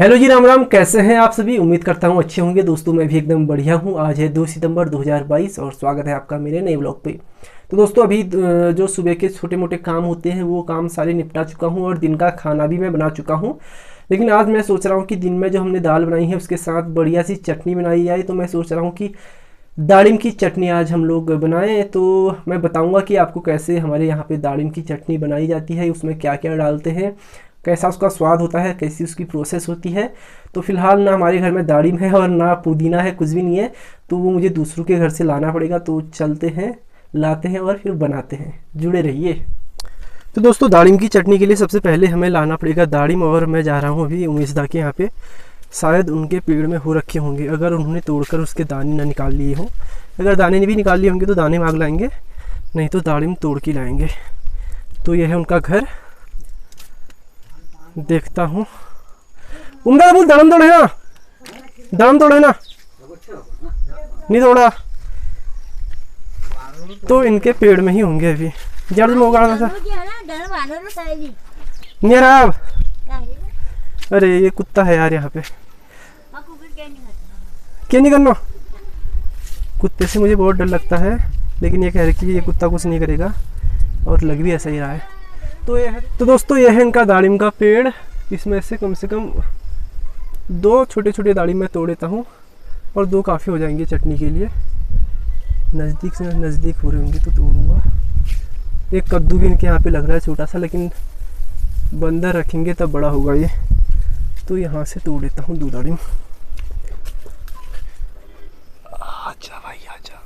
Hello जी, राम राम। कैसे हैं आप सभी? उम्मीद करता हूँ अच्छे होंगे। दोस्तों मैं भी एकदम बढ़िया हूँ। आज है 2 सितंबर 2022 और स्वागत है आपका मेरे नए ब्लॉग पे। तो दोस्तों अभी जो सुबह के छोटे मोटे काम होते हैं वो काम सारे निपटा चुका हूँ और दिन का खाना भी मैं बना चुका हूँ। लेकिन आज मैं सोच रहा हूँ कि दिन में जो हमने दाल बनाई है उसके साथ बढ़िया सी चटनी बनाई जाए। तो मैं सोच रहा हूँ कि दालिम की चटनी आज हम लोग बनाएं। तो मैं बताऊंगा कि आपको कैसे हमारे यहाँ पे दालिम की चटनी बनाई जाती है, उसमें क्या क्या डालते हैं, कैसा उसका स्वाद होता है, कैसी उसकी प्रोसेस होती है। तो फिलहाल ना हमारे घर में दालिम है और ना पुदीना है, कुछ भी नहीं है। तो वो मुझे दूसरों के घर से लाना पड़ेगा। तो चलते हैं, लाते हैं और फिर बनाते हैं। जुड़े रहिए। तो दोस्तों दालिम की चटनी के लिए सबसे पहले हमें लाना पड़ेगा दालिम। और मैं जा रहा हूँ अभी उमेश दा के यहाँ पे। शायद उनके पेड़ में हो रखे होंगे, अगर उन्होंने तोड़कर उसके दाने ना निकाल लिए हों। अगर दाने भी निकाल लिए होंगे तो दाने मांग लाएंगे, नहीं तो दालिम तोड़ के लाएंगे। तो यह है उनका घर। देखता हूँ। उमदा बोल दाड़म तोड़े ना, दाड़म तोड़े ना, नहीं तोड़ा तो इनके पेड़ में ही होंगे अभी। जड़ में होगा नहीं। अरे ये कुत्ता है यार यहाँ पे। क्या नहीं करना? कुत्ते से मुझे बहुत डर लगता है, लेकिन ये कह रही कि ये कुत्ता कुछ नहीं करेगा और लग भी ऐसा ही रहा है। तो दोस्तों यह है इनका दालिम का पेड़। इसमें से कम 2 छोटे छोटे दालिम मैं तोड़ लेता हूँ और 2 काफ़ी हो जाएंगे चटनी के लिए। नज़दीक से नज़दीक हो रहे होंगे तो तोड़ूंगा। एक कद्दू भी इनके यहाँ पे लग रहा है छोटा सा, लेकिन बंदर रखेंगे तब बड़ा होगा ये। तो यहाँ से तोड़ लेता हूँ 2 दालिम। आजा भाई आजा।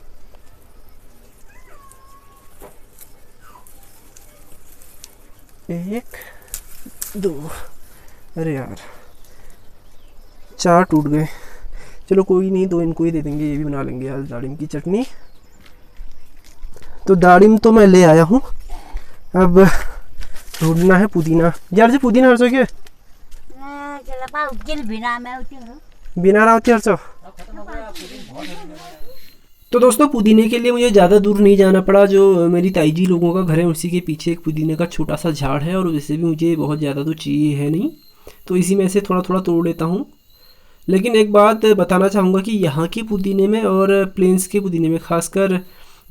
एक 2, अरे यार 4 टूट गए। चलो कोई नहीं, 2 इनको ही दे देंगे, ये भी बना लेंगे आज दालिम की चटनी। तो दालिम तो मैं ले आया हूँ, अब ढूंढना है पुदीना। यार जी पुदीना हर सो के बिना रावती हर सो। तो दोस्तों पुदीने के लिए मुझे ज़्यादा दूर नहीं जाना पड़ा। जो मेरी ताई जी लोगों का घर है उसी के पीछे एक पुदीने का छोटा सा झाड़ है, और वैसे भी मुझे बहुत ज़्यादा तो चाहिए है नहीं, तो इसी में से थोड़ा थोड़ा तोड़ लेता हूँ। लेकिन एक बात बताना चाहूँगा कि यहाँ के पुदीने में और प्लेन्स के पुदीने में, खासकर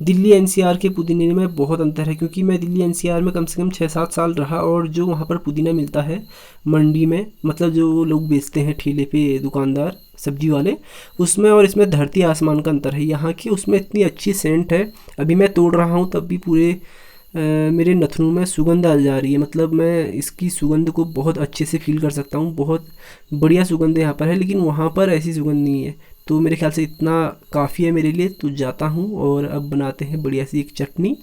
दिल्ली एनसीआर के पुदीने में बहुत अंतर है। क्योंकि मैं दिल्ली एनसीआर में कम से कम 6-7 साल रहा, और जो वहाँ पर पुदीना मिलता है मंडी में, मतलब जो लोग बेचते हैं ठेले पे दुकानदार सब्जी वाले, उसमें और इसमें धरती आसमान का अंतर है। यहाँ की उसमें इतनी अच्छी सेंट है, अभी मैं तोड़ रहा हूँ तब भी पूरे मेरे नथनों में सुगंध आ जा रही है। मतलब मैं इसकी सुगंध को बहुत अच्छे से फील कर सकता हूँ। बहुत बढ़िया सुगंध यहाँ पर है, लेकिन वहाँ पर ऐसी सुगंध नहीं है। तो मेरे ख्याल से इतना काफ़ी है मेरे लिए। तो जाता हूँ और अब बनाते हैं बढ़िया सी एक चटनी।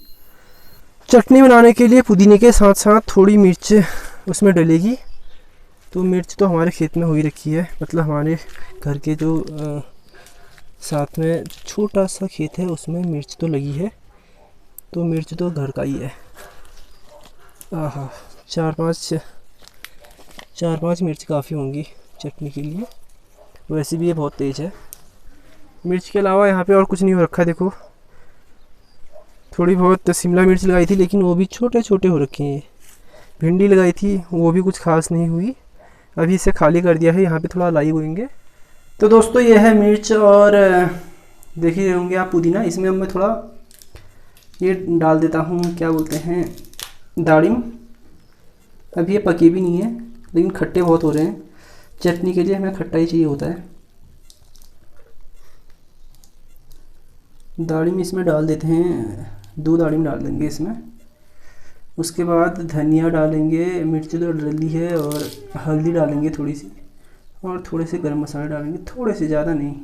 चटनी बनाने के लिए पुदीने के साथ साथ थोड़ी मिर्च उसमें डलेगी। तो मिर्च तो हमारे खेत में हो ही रखी है, मतलब हमारे घर के जो साथ में छोटा सा खेत है उसमें मिर्च तो लगी है। तो मिर्च तो घर का ही है। आहा 4-5 मिर्च काफ़ी होंगी चटनी के लिए। वैसे भी ये बहुत तेज़ है। मिर्च के अलावा यहाँ पे और कुछ नहीं हो रखा। देखो थोड़ी बहुत शिमला मिर्च लगाई थी, लेकिन वो भी छोटे छोटे हो रखे हैं। भिंडी लगाई थी, वो भी कुछ खास नहीं हुई। अभी इसे खाली कर दिया है, यहाँ पे थोड़ा लाई होंगे। तो दोस्तों ये है मिर्च, और देख ही रहे होंगे आप पुदीना। इसमें अब मैं थोड़ा ये डाल देता हूँ, क्या बोलते हैं, दालिम। अभी ये पके भी नहीं है, लेकिन खट्टे बहुत हो रहे हैं। चटनी के लिए हमें खट्टा ही चाहिए होता है। दालिम इसमें डाल देते हैं, 2 दालिम डाल देंगे इसमें। उसके बाद धनिया डालेंगे, मिर्च तो डली है, और हल्दी डालेंगे थोड़ी सी, और थोड़े से गरम मसाले डालेंगे, थोड़े से, ज़्यादा नहीं।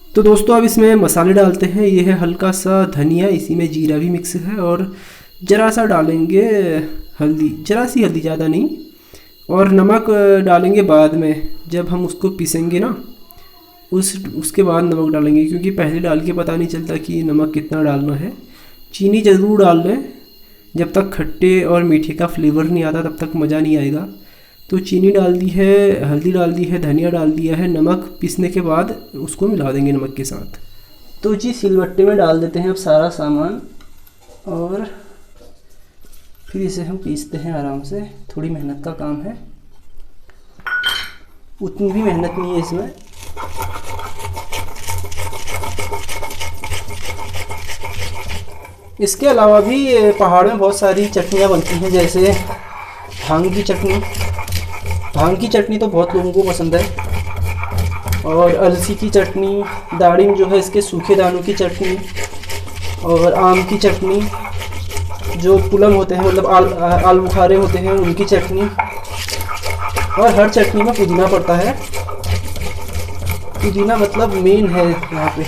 तो दोस्तों अब इसमें मसाले डालते हैं। ये है हल्का सा धनिया, इसी में जीरा भी मिक्स है, और ज़रा सा डालेंगे हल्दी, ज़रा सी हल्दी, ज़्यादा नहीं। और नमक डालेंगे बाद में, जब हम उसको पीसेंगे ना, उसके बाद नमक डालेंगे, क्योंकि पहले डाल के पता नहीं चलता कि नमक कितना डालना है। चीनी ज़रूर डाल लें, जब तक खट्टे और मीठे का फ्लेवर नहीं आता तब तक मज़ा नहीं आएगा। तो चीनी डाल दी है, हल्दी डाल दी है, धनिया डाल दिया है, नमक पीसने के बाद उसको मिला देंगे नमक के साथ। तो जी सिलबट्टे में डाल देते हैं अब सारा सामान, और फिर इसे हम पीसते हैं आराम से। थोड़ी मेहनत का काम है, उतनी भी मेहनत नहीं है इसमें। इसके अलावा भी पहाड़ में बहुत सारी चटनियाँ बनती हैं, जैसे भांग की चटनी। भांग की चटनी तो बहुत लोगों को पसंद है। और अलसी की चटनी, दाड़िम जो है इसके सूखे दानों की चटनी, और आम की चटनी, जो पुलम होते हैं मतलब आलू बुखारे होते हैं उनकी चटनी। और हर चटनी में पुदीना पड़ता है। पुदीना मतलब मेन है यहाँ पे,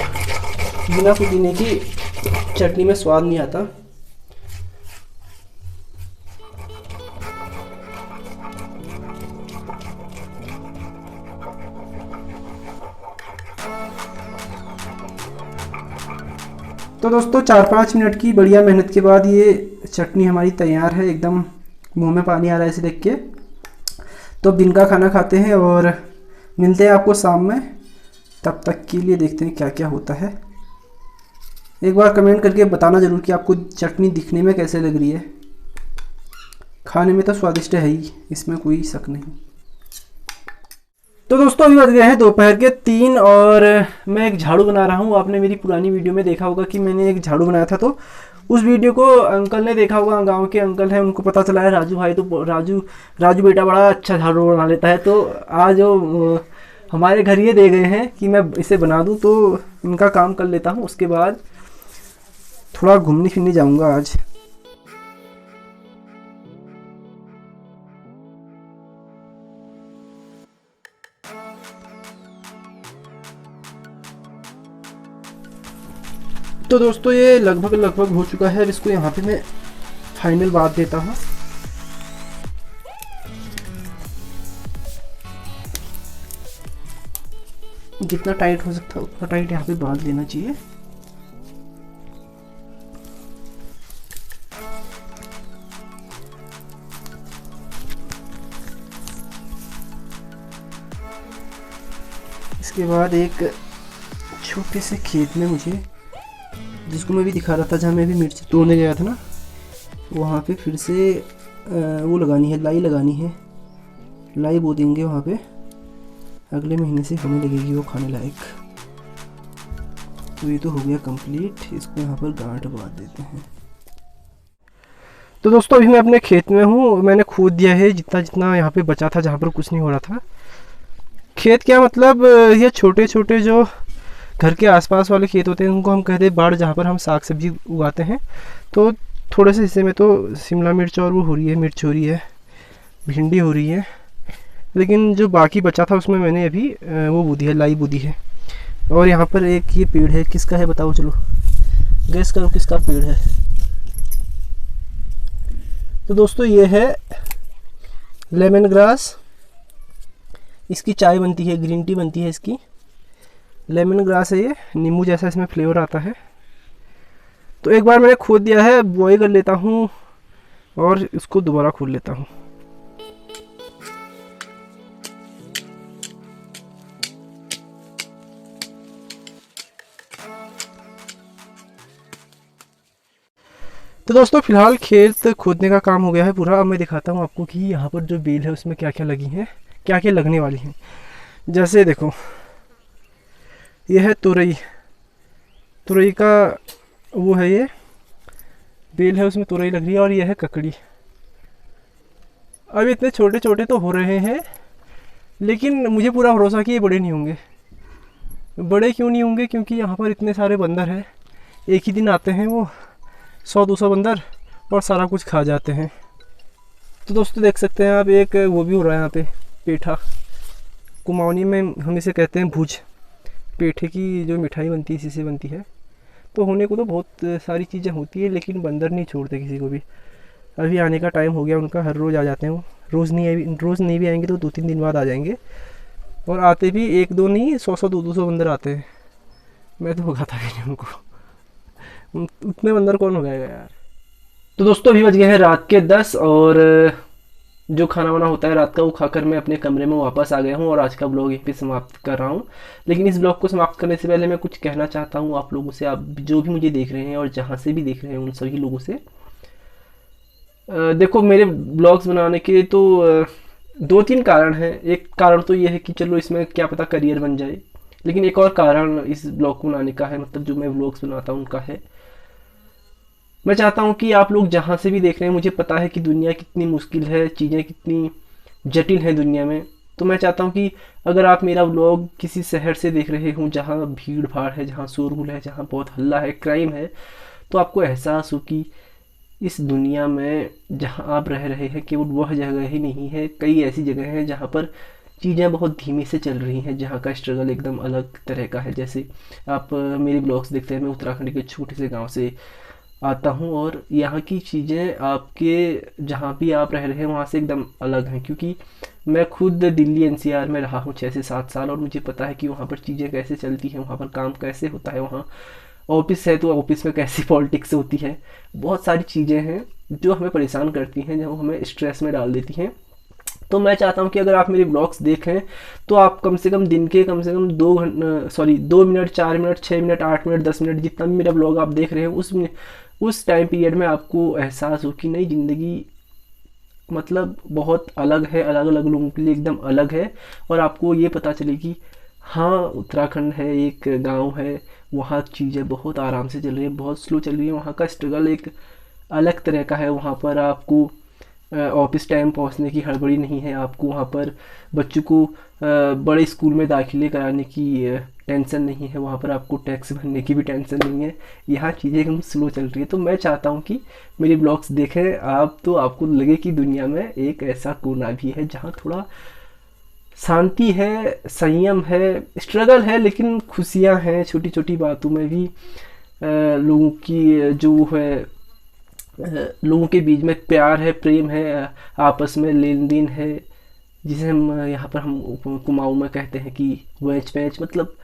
बिना पुदीने की चटनी में स्वाद नहीं आता। तो दोस्तों 4-5 मिनट की बढ़िया मेहनत के बाद ये चटनी हमारी तैयार है। एकदम मुंह में पानी आ रहा है इसे देख के। तो दिन का खाना खाते हैं और मिलते हैं आपको शाम में। तब तक के लिए देखते हैं क्या क्या होता है। एक बार कमेंट करके बताना ज़रूर कि आपको चटनी दिखने में कैसे लग रही है। खाने में तो स्वादिष्ट है ही, इसमें कोई शक नहीं। तो दोस्तों अभी बज गए हैं दोपहर के 3 और मैं एक झाड़ू बना रहा हूँ। आपने मेरी पुरानी वीडियो में देखा होगा कि मैंने एक झाड़ू बनाया था, तो उस वीडियो को अंकल ने देखा होगा, गांव के अंकल हैं, उनको पता चला है राजू भाई तो राजू बेटा बड़ा अच्छा झाड़ू बना लेता है। तो आज वो हमारे घर ये दे गए हैं कि मैं इसे बना दूं, तो उनका काम कर लेता हूं। उसके बाद थोड़ा घूमने फिरने जाऊंगा आज। तो दोस्तों ये लगभग हो चुका है। अब इसको यहाँ पे मैं फाइनल बात देता हूँ। जितना टाइट हो सकता है उतना टाइट यहाँ पे बांध लेना चाहिए। इसके बाद एक छोटे से खेत में मुझे, जिसको मैं भी दिखा रहा था, जहाँ मैं भी मिर्च तोड़ने गया था ना, वहाँ पे फिर से वो लगानी है, लाई लगानी है। लाई बो देंगे वहाँ पे, अगले महीने से हमें लगेगी वो खाने लायक। तो ये तो हो गया कंप्लीट। इसको यहाँ पर गांठ बांध देते हैं। तो दोस्तों अभी मैं अपने खेत में हूँ। मैंने खोद दिया है जितना जितना यहाँ पे बचा था, जहाँ पर कुछ नहीं हो रहा था। खेत क्या मतलब, ये छोटे छोटे जो घर के आसपास वाले खेत होते हैं उनको हम कहते हैं बाड़, जहाँ पर हम साग सब्जी उगाते हैं। तो थोड़े से हिस्से में तो शिमला मिर्च और वो हो रही है, मिर्च हो रही है, भिंडी हो रही है। लेकिन जो बाकी बचा था उसमें मैंने अभी वो बूदी है, लाई बूदी है। और यहाँ पर एक ये पेड़ है, किसका है बताओ, चलो गैस करो किसका पेड़ है। तो दोस्तों ये है लेमन ग्रास। इसकी चाय बनती है, ग्रीन टी बनती है इसकी। लेमन ग्रास है ये, नींबू जैसा इसमें फ्लेवर आता है। तो एक बार मैंने खोद दिया है, बॉयल कर लेता हूँ और इसको दोबारा खोद लेता हूँ। तो दोस्तों फिलहाल खेत खोदने का काम हो गया है पूरा। अब मैं दिखाता हूँ आपको कि यहाँ पर जो बेल है उसमें क्या क्या लगी हैं, क्या क्या लगने वाली हैं। जैसे देखो ये है तुरई, तुरई का वो है, ये बेल है उसमें तुरई लग रही है। और ये है ककड़ी। अब इतने छोटे छोटे तो हो रहे हैं, लेकिन मुझे पूरा भरोसा कि ये बड़े नहीं होंगे। बड़े क्यों नहीं होंगे, क्योंकि यहाँ पर इतने सारे बंदर हैं। एक ही दिन आते हैं वो 100-200 बंदर और सारा कुछ खा जाते हैं। तो दोस्तों देख सकते हैं आप, एक वो भी हो रहा है यहाँ पे, पेठा। कुमाऊनी में हम इसे कहते हैं भुज। पेठे की जो मिठाई बनती है इसी से बनती है। तो होने को तो बहुत सारी चीज़ें होती है, लेकिन बंदर नहीं छोड़ते किसी को भी। अभी आने का टाइम हो गया उनका, हर रोज़ आ जाते हैं वो। रोज़ नहीं भी आएंगे तो 2-3 दिन बाद आ जाएंगे। और आते भी 1-2 नहीं, 100-100 200 बंदर आते हैं। मैं तो भगाता भी नहीं उनको, उतने बंदर कौन भगाएगा यार। तो दोस्तों अभी बज गए हैं रात के 10 और जो खाना वाना होता है रात का वो खाकर मैं अपने कमरे में वापस आ गया हूँ और आज का ब्लॉग यहीं पे समाप्त कर रहा हूँ। लेकिन इस ब्लॉग को समाप्त करने से पहले मैं कुछ कहना चाहता हूँ आप लोगों से, आप जो भी मुझे देख रहे हैं और जहाँ से भी देख रहे हैं उन सभी लोगों से। देखो, मेरे ब्लॉग्स बनाने के तो दो तीन कारण हैं। एक कारण तो ये है कि चलो इसमें क्या पता करियर बन जाए, लेकिन एक और कारण इस ब्लॉग को बनाने का है, मतलब जो मैं ब्लॉग्स बनाता हूँ उनका है। मैं चाहता हूँ कि आप लोग जहाँ से भी देख रहे हैं, मुझे पता है कि दुनिया कितनी मुश्किल है, चीज़ें कितनी जटिल हैं दुनिया में। तो मैं चाहता हूँ कि अगर आप मेरा व्लॉग किसी शहर से देख रहे हो जहाँ भीड़ भाड़ है, जहाँ शोरगुल है, जहाँ बहुत हल्ला है, क्राइम है, तो आपको एहसास हो कि इस दुनिया में जहाँ आप रह रहे हैं केवल वह जगह ही नहीं है, कई ऐसी जगह हैं जहाँ पर चीज़ें बहुत धीमे से चल रही हैं, जहाँ का स्ट्रगल एकदम अलग तरह का है। जैसे आप मेरे ब्लॉग्स देखते हैं, मैं उत्तराखंड के छोटे से गांव से आता हूँ और यहाँ की चीज़ें आपके जहाँ भी आप रह रहे हैं वहाँ से एकदम अलग हैं, क्योंकि मैं खुद दिल्ली एनसीआर में रहा हूँ 6 से 7 साल, और मुझे पता है कि वहाँ पर चीज़ें कैसे चलती हैं, वहाँ पर काम कैसे होता है, वहाँ ऑफिस है तो ऑफिस में कैसी पॉलिटिक्स होती है। बहुत सारी चीज़ें हैं जो हमें परेशान करती हैं, जो हमें स्ट्रेस में डाल देती हैं। तो मैं चाहता हूँ कि अगर आप मेरे ब्लॉग्स देखें तो आप कम से कम दिन के कम से कम 2 minute, 4 minute, 6 minute, 8 minute, 10 minute, जितना भी मेरा ब्लॉग आप देख रहे हैं उस टाइम पीरियड में आपको एहसास हो कि नई ज़िंदगी मतलब बहुत अलग है, अलग अलग लोगों के लिए एकदम अलग है। और आपको ये पता चले कि हाँ, उत्तराखंड है, एक गांव है, वहाँ चीज़ें बहुत आराम से चल रही है, बहुत स्लो चल रही है, वहाँ का स्ट्रगल एक अलग तरह का है। वहाँ पर आपको ऑफिस टाइम पहुँचने की हड़बड़ी नहीं है, आपको वहाँ पर बच्चों को बड़े स्कूल में दाखिले कराने की टेंशन नहीं है, वहाँ पर आपको टैक्स भरने की भी टेंशन नहीं है। यहाँ चीज़ें एकदम स्लो चल रही है। तो मैं चाहता हूँ कि मेरी ब्लॉग्स देखें आप, तो आपको लगे कि दुनिया में एक ऐसा कोना भी है जहाँ थोड़ा शांति है, संयम है, स्ट्रगल है, लेकिन खुशियाँ हैं छोटी छोटी बातों में भी। लोगों की जो है लोगों के बीच में प्यार है, प्रेम है, आपस में लेन देन है, जिसे हम यहाँ पर हम कुमाऊँ में कहते हैं कि वैच पैच, मतलब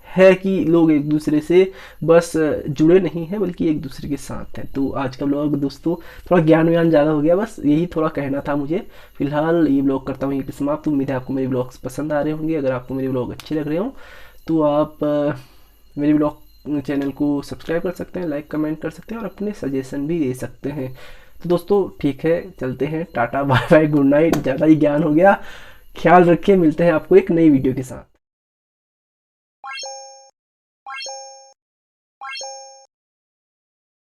है कि लोग एक दूसरे से बस जुड़े नहीं हैं बल्कि एक दूसरे के साथ हैं। तो आज का ब्लॉग दोस्तों थोड़ा ज्ञान व्यान ज़्यादा हो गया, बस यही थोड़ा कहना था मुझे। फिलहाल ये ब्लॉग करता हूँ यहीं पे समाप्त। उम्मीद है आपको मेरे ब्लॉग्स पसंद आ रहे होंगे। अगर आपको मेरे ब्लॉग अच्छे लग रहे हों तो आप मेरे ब्लॉग चैनल को सब्सक्राइब कर सकते हैं, लाइक कमेंट कर सकते हैं और अपने सजेशन भी दे सकते हैं। तो दोस्तों ठीक है, चलते हैं, tata bye bye, good night. ज़्यादा ही ज्ञान हो गया, ख्याल रखिए, मिलते हैं आपको एक नई वीडियो के साथ।